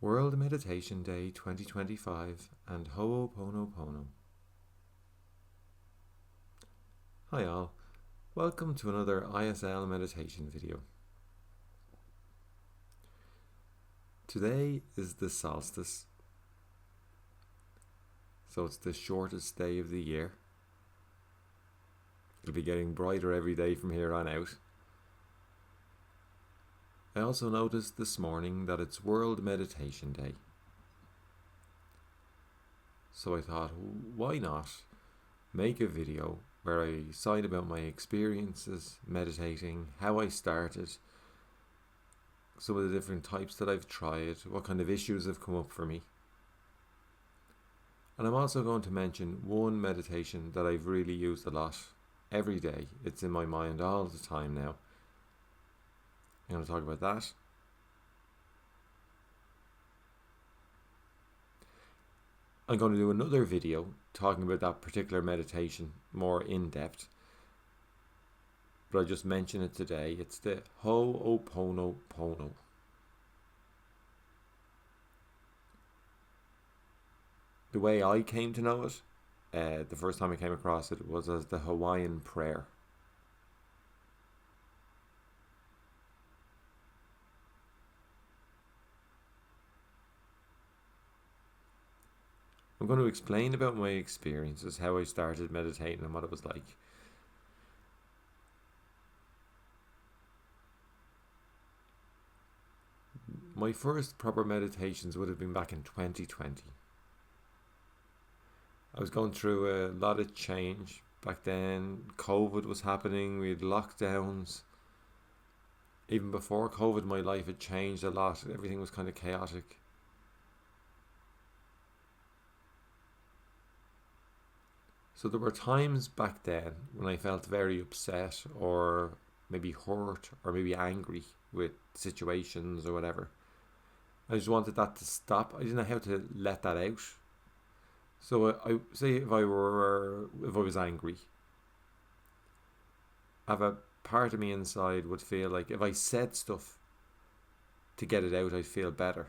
World Meditation Day 2025 and Ho'oponopono. Hi all, welcome to another ISL meditation video. Today is the solstice, so it's the shortest day of the year. It'll be getting brighter every day from here on out. I also noticed this morning that it's World Meditation Day. So I thought, why not make a video where I cite about my experiences meditating, how I started, some of the different types that I've tried, what kind of issues have come up for me. And I'm also going to mention one meditation that I've really used a lot every day. It's in my mind all the time now. I'm going to talk about that. I'm going to do another video talking about that particular meditation more in depth. But I just mention it today. It's the Ho'oponopono. The way I came to know it, the first time I came across it was as the Hawaiian Prayer. I'm going to explain about my experiences, how I started meditating and what it was like. My first proper meditations would have been back in 2020. I was going through a lot of change back then. COVID was happening, we had lockdowns. Even before COVID, my life had changed a lot. Everything was kind of chaotic. So there were times back then when I felt very upset or maybe hurt or maybe angry with situations or whatever. I just wanted that to stop. I didn't know how to let that out. So I say if I was angry, I have a part of me inside would feel like if I said stuff to get it out, I'd feel better,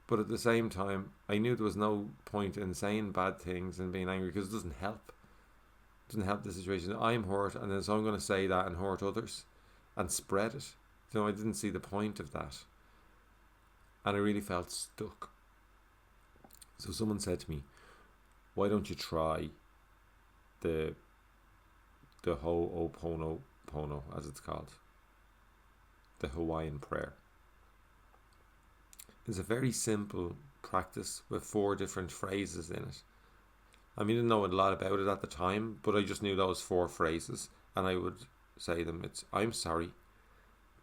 But at the same time, I knew there was no point in saying bad things and being angry because it doesn't help. It doesn't help the situation. I'm hurt, and then so I'm going to say that and hurt others and spread it. I didn't see the point of that. And I really felt stuck. So someone said to me, why don't you try the Ho'oponopono, as it's called, the Hawaiian Prayer. It's a very simple practice with 4 different phrases in it. I didn't know a lot about it at the time, but I just knew those 4 phrases, and I would say them. It's, I'm sorry,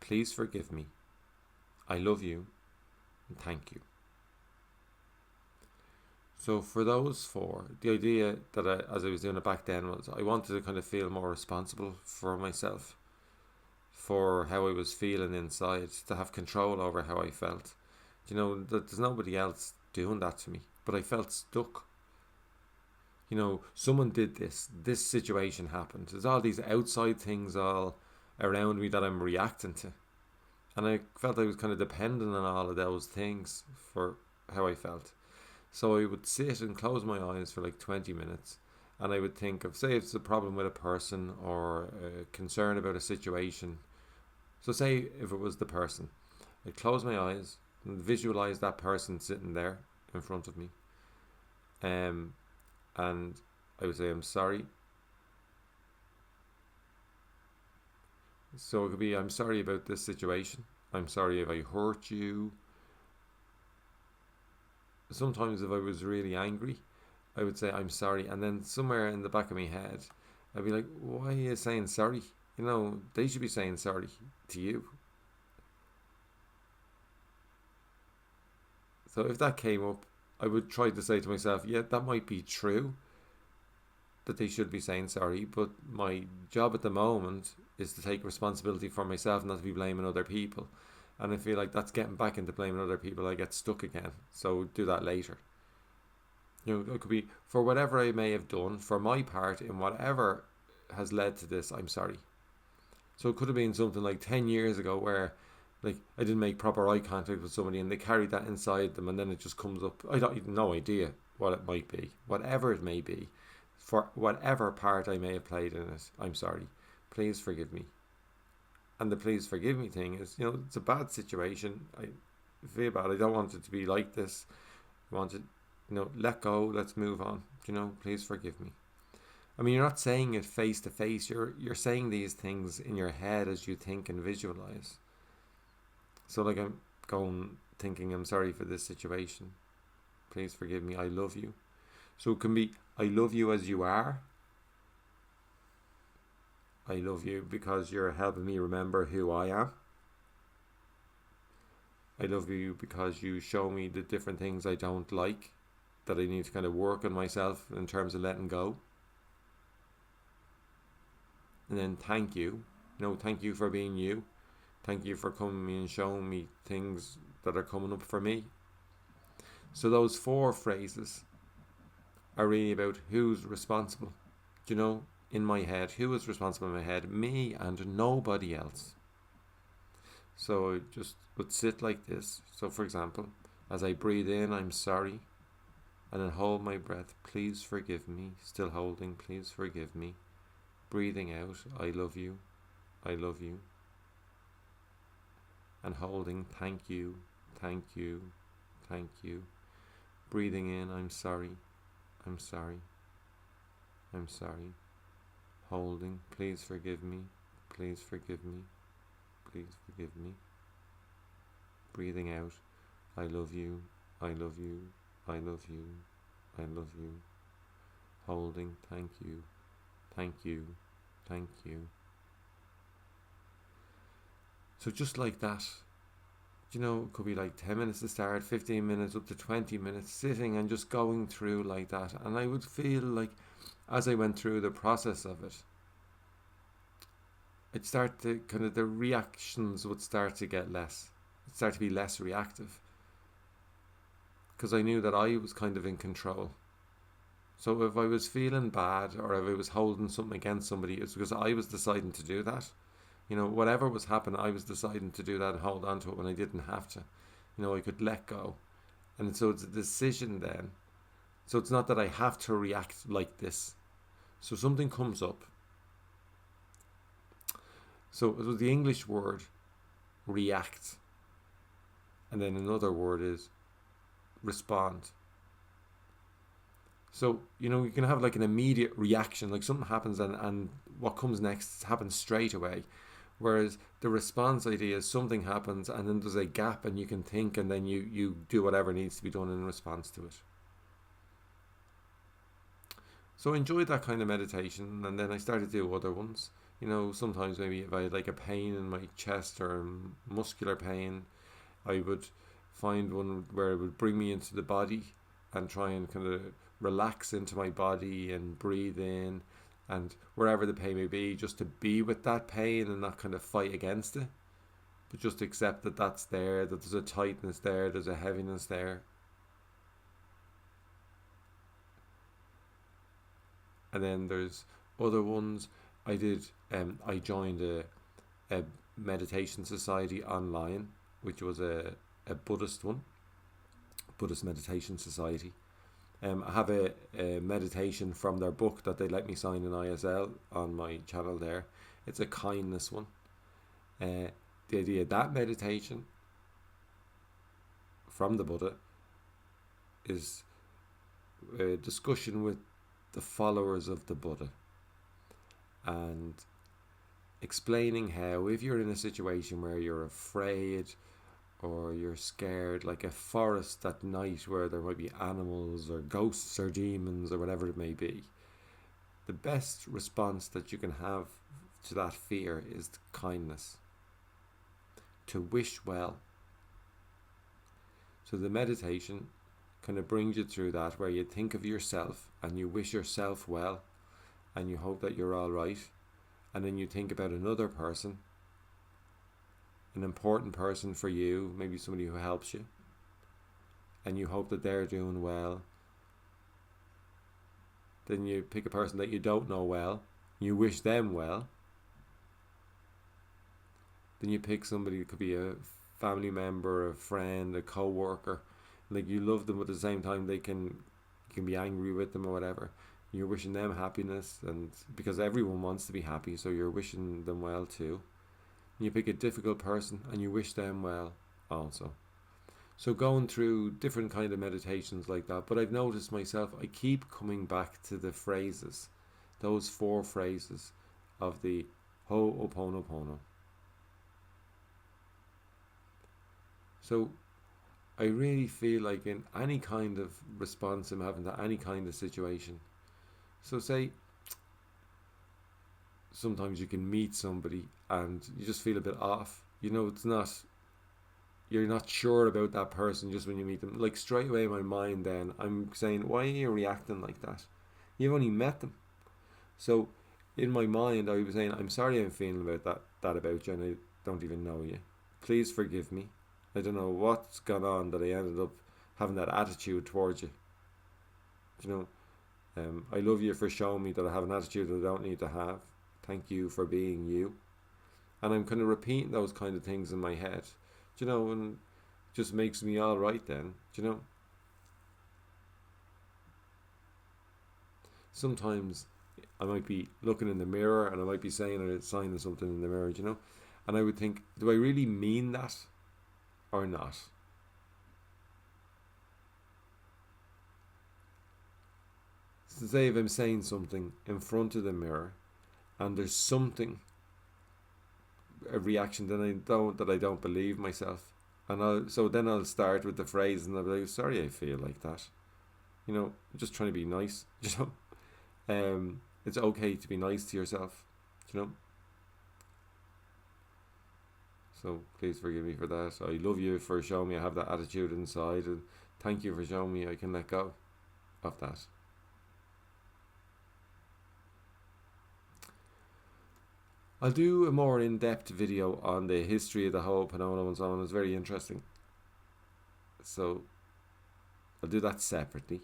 please forgive me, I love you, and thank you. So for those 4, the idea that as I was doing it back then was I wanted to kind of feel more responsible for myself, for how I was feeling inside, to have control over how I felt. That there's nobody else doing that to me, but I felt stuck. Someone did this situation happened. There's all these outside things all around me that I'm reacting to. And I felt I was kind of dependent on all of those things for how I felt. So I would sit and close my eyes for like 20 minutes and I would think of, say it's a problem with a person or a concern about a situation. So say if it was the person, I'd close my eyes and visualize that person sitting there in front of me. And I would say, I'm sorry. So it could be, I'm sorry about this situation. I'm sorry if I hurt you. Sometimes if I was really angry, I would say, I'm sorry. And then somewhere in the back of my head, I'd be like, why are you saying sorry? They should be saying sorry to you. So if that came up, I would try to say to myself, yeah, that might be true, that they should be saying sorry, but my job at the moment is to take responsibility for myself, not to be blaming other people. And I feel like that's getting back into blaming other people. I get stuck again. So do that later. It could be for whatever I may have done, for my part in whatever has led to this, I'm sorry. So it could have been something like 10 years ago where Like, I didn't make proper eye contact with somebody and they carried that inside them, and then it just comes up. I don't even no idea what it might be, whatever it may be, for whatever part I may have played in it. I'm sorry. Please forgive me. And the please forgive me thing is, it's a bad situation. I feel bad. I don't want it to be like this. I want it, let go. Let's move on. Please forgive me. I mean, you're not saying it face to face. You're saying these things in your head as you think and visualize. So like I'm thinking, I'm sorry for this situation. Please forgive me. I love you. So it can be, I love you as you are. I love you because you're helping me remember who I am. I love you because you show me the different things I don't like, that I need to kind of work on myself in terms of letting go. And then thank you. Thank you for being you. Thank you for coming to me and showing me things that are coming up for me. So those 4 phrases are really about who's responsible. In my head, who is responsible in my head? Me and nobody else. So I just would sit like this. So for example, as I breathe in, I'm sorry. And then hold my breath. Please forgive me. Still holding. Please forgive me. Breathing out. I love you. I love you. And holding. Thank you. Thank you. Thank you. Breathing in. I'm sorry. I'm sorry. I'm sorry. Holding. Please forgive me. Please forgive me. Please forgive me. Breathing out. I love you. I love you. I love you. I love you. Holding. Thank you. Thank you. Thank you. So just like that, it could be like 10 minutes to start, 15 minutes, up to 20 minutes, sitting and just going through like that. And I would feel like as I went through the process of it, I'd start to the reactions would start to get less. It'd start to be less reactive. Because I knew that I was kind of in control. So if I was feeling bad or if I was holding something against somebody, it's because I was deciding to do that. Whatever was happening, I was deciding to do that and hold on to it when I didn't have to. I could let go. And so it's a decision then. So it's not that I have to react like this. So something comes up. So it was the English word react. And then another word is respond. So, you can have like an immediate reaction, like something happens and what comes next happens straight away. Whereas the response idea is something happens and then there's a gap and you can think and then you do whatever needs to be done in response to it. So I enjoyed that kind of meditation, and then I started to do other ones. Sometimes maybe if I had like a pain in my chest or muscular pain, I would find one where it would bring me into the body and try and kind of relax into my body and breathe in, and wherever the pain may be, just to be with that pain and not kind of fight against it, but just accept that that's there, that there's a tightness there, there's a heaviness there. And then there's other ones. I joined a meditation society online, which was a Buddhist one, Buddhist meditation society. I have a meditation from their book that they let me sign in ISL on my channel there. It's a kindness one. The idea of that meditation from the Buddha is a discussion with the followers of the Buddha and explaining how if you're in a situation where you're afraid or you're scared, like a forest at night where there might be animals or ghosts or demons or whatever it may be, the best response that you can have to that fear is kindness, to wish well. So the meditation kind of brings you through that, where you think of yourself and you wish yourself well and you hope that you're all right, and then you think about another person, an important person for you, maybe somebody who helps you, and you hope that they're doing well. Then you pick a person that you don't know well, you wish them well, Then you pick somebody, it could be a family member, a friend, a co-worker. Like, you love them, but at the same time you can be angry with them or whatever. You're wishing them happiness, and because everyone wants to be happy, so you're wishing them well too. And you pick a difficult person and you wish them well also. So going through different kind of meditations like that, but I've noticed myself, I keep coming back to the phrases, those 4 phrases of the Ho'oponopono. So I really feel like in any kind of response I'm having to any kind of situation. So say sometimes you can meet somebody and you just feel a bit off. You're not sure about that person just when you meet them. Like, straight away in my mind then, I'm saying, why are you reacting like that? You've only met them. So in my mind, I was saying, I'm sorry I'm feeling about that about you, and I don't even know you. Please forgive me. I don't know what's gone on that I ended up having that attitude towards you. I love you for showing me that I have an attitude that I don't need to have. Thank you for being you. And I'm kind of repeating those kind of things in my head. And it just makes me all right then. Sometimes I might be looking in the mirror and I might be saying or signing something in the mirror, and I would think, do I really mean that or not? So say if I'm saying something in front of the mirror and there's something, a reaction that I don't believe myself, and then I'll start with the phrase and I'll be like, sorry I feel like that, I'm just trying to be nice. It's okay to be nice to yourself, so please forgive me for that. I love you for showing me I have that attitude inside, and thank you for showing me I can let go of that. I'll do a more in-depth video on the history of the Ho'oponopono and so on. It's very interesting. So I'll do that separately.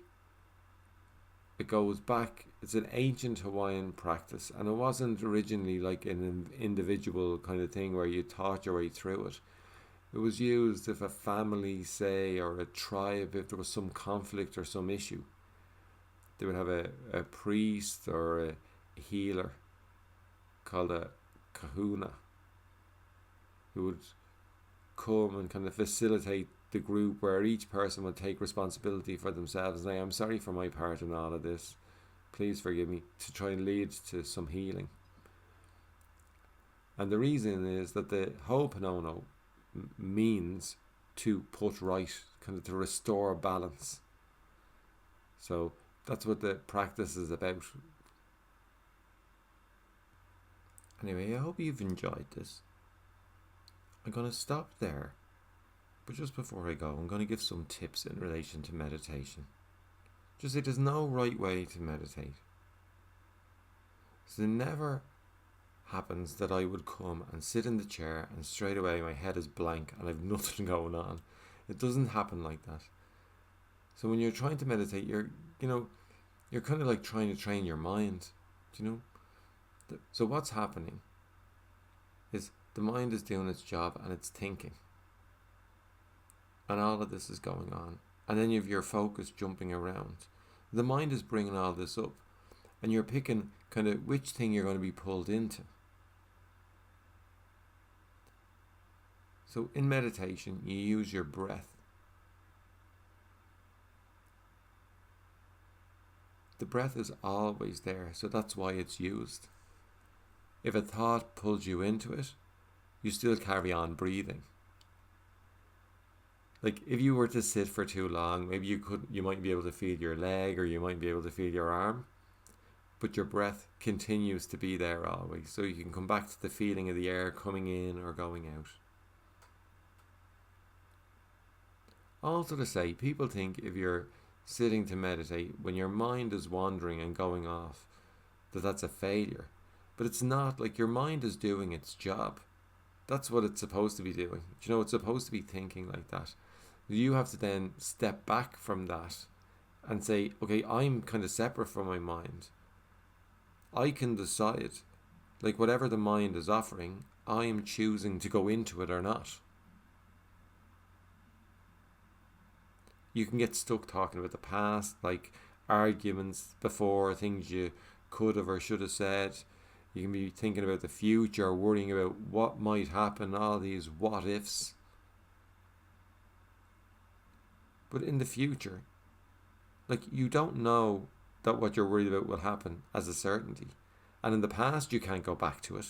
It goes back, it's an ancient Hawaiian practice, and it wasn't originally like an individual kind of thing where you taught your way through it. It was used if a family, say, or a tribe, if there was some conflict or some issue, they would have a priest or a healer called a kahuna who would come and kind of facilitate the group, where each person would take responsibility for themselves and say, I'm sorry for my part in all of this, please forgive me, to try and lead to some healing. And the reason is that the Ho'oponopono means to put right, kind of to restore balance. So that's what the practice is about. Anyway, I hope you've enjoyed this. I'm going to stop there. But just before I go, I'm going to give some tips in relation to meditation. Just say there's no right way to meditate. So it never happens that I would come and sit in the chair and straight away my head is blank and I've nothing going on. It doesn't happen like that. So when you're trying to meditate, you're kind of like trying to train your mind, So what's happening is the mind is doing its job and it's thinking. And all of this is going on. And then you have your focus jumping around. The mind is bringing all this up. And you're picking kind of which thing you're going to be pulled into. So in meditation, you use your breath. The breath is always there, so that's why it's used. If a thought pulls you into it, you still carry on breathing. Like if you were to sit for too long, maybe you might be able to feel your leg or you might be able to feel your arm, but your breath continues to be there always, so you can come back to the feeling of the air coming in or going out. Also to say, people think if you're sitting to meditate, when your mind is wandering and going off, that's a failure. But it's not. Like, your mind is doing its job. That's what it's supposed to be doing. It's supposed to be thinking like that. You have to then step back from that and say, okay, I'm kind of separate from my mind. I can decide Like whatever the mind is offering, I am choosing to go into it or not. You can get stuck talking about the past, like arguments before, things you could have or should have said. You can be thinking about the future, worrying about what might happen, all these what ifs. But in the future, like you don't know that what you're worried about will happen as a certainty. And in the past, you can't go back to it.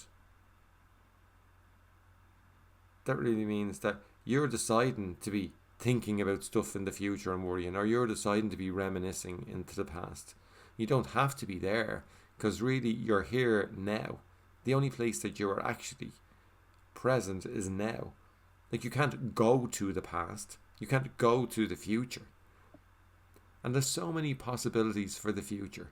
That really means that you're deciding to be thinking about stuff in the future and worrying, or you're deciding to be reminiscing into the past. You don't have to be there, because really you're here now. The only place that you are actually present is now. Like you can't go to the past, you can't go to the future. And there's so many possibilities for the future.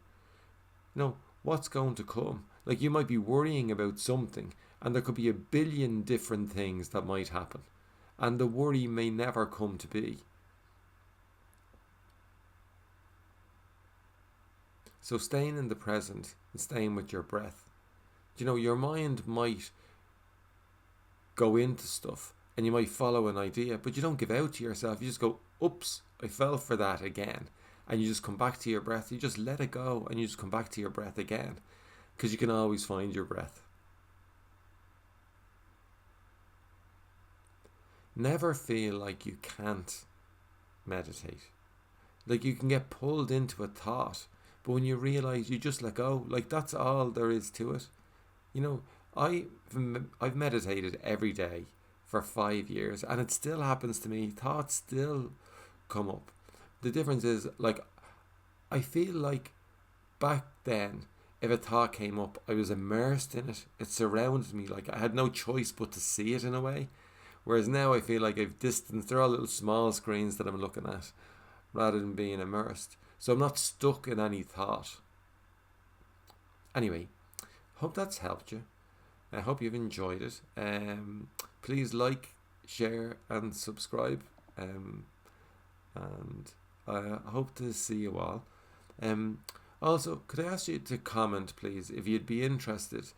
What's going to come? Like you might be worrying about something, and there could be a billion different things that might happen, and the worry may never come to be. So staying in the present and staying with your breath. Your mind might go into stuff and you might follow an idea, but you don't give out to yourself. You just go, oops, I fell for that again. And you just come back to your breath. You just let it go and you just come back to your breath again, because you can always find your breath. Never feel like you can't meditate. Like you can get pulled into a thought, but when you realize, you just let go. Like that's all there is to it. I've meditated every day for 5 years, and it still happens to me. Thoughts still come up. The difference is, like, I feel like back then, if a thought came up, I was immersed in it. It surrounded me. Like I had no choice but to see it in a way. Whereas now I feel like I've distanced. They're all little small screens that I'm looking at, rather than being immersed. So I'm not stuck in any thought. Anyway, hope that's helped you. I hope you've enjoyed it. Please like, share and subscribe. And I hope to see you all. Also, could I ask you to comment, please, if you'd be interested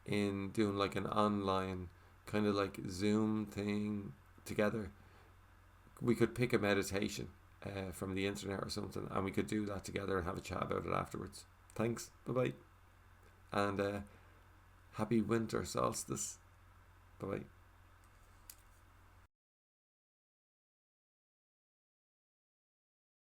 in doing like an online kind of like Zoom thing together. We could pick a meditation from the internet or something, and we could do that together and have a chat about it afterwards. Thanks. Bye-bye. And happy winter solstice. Bye-bye.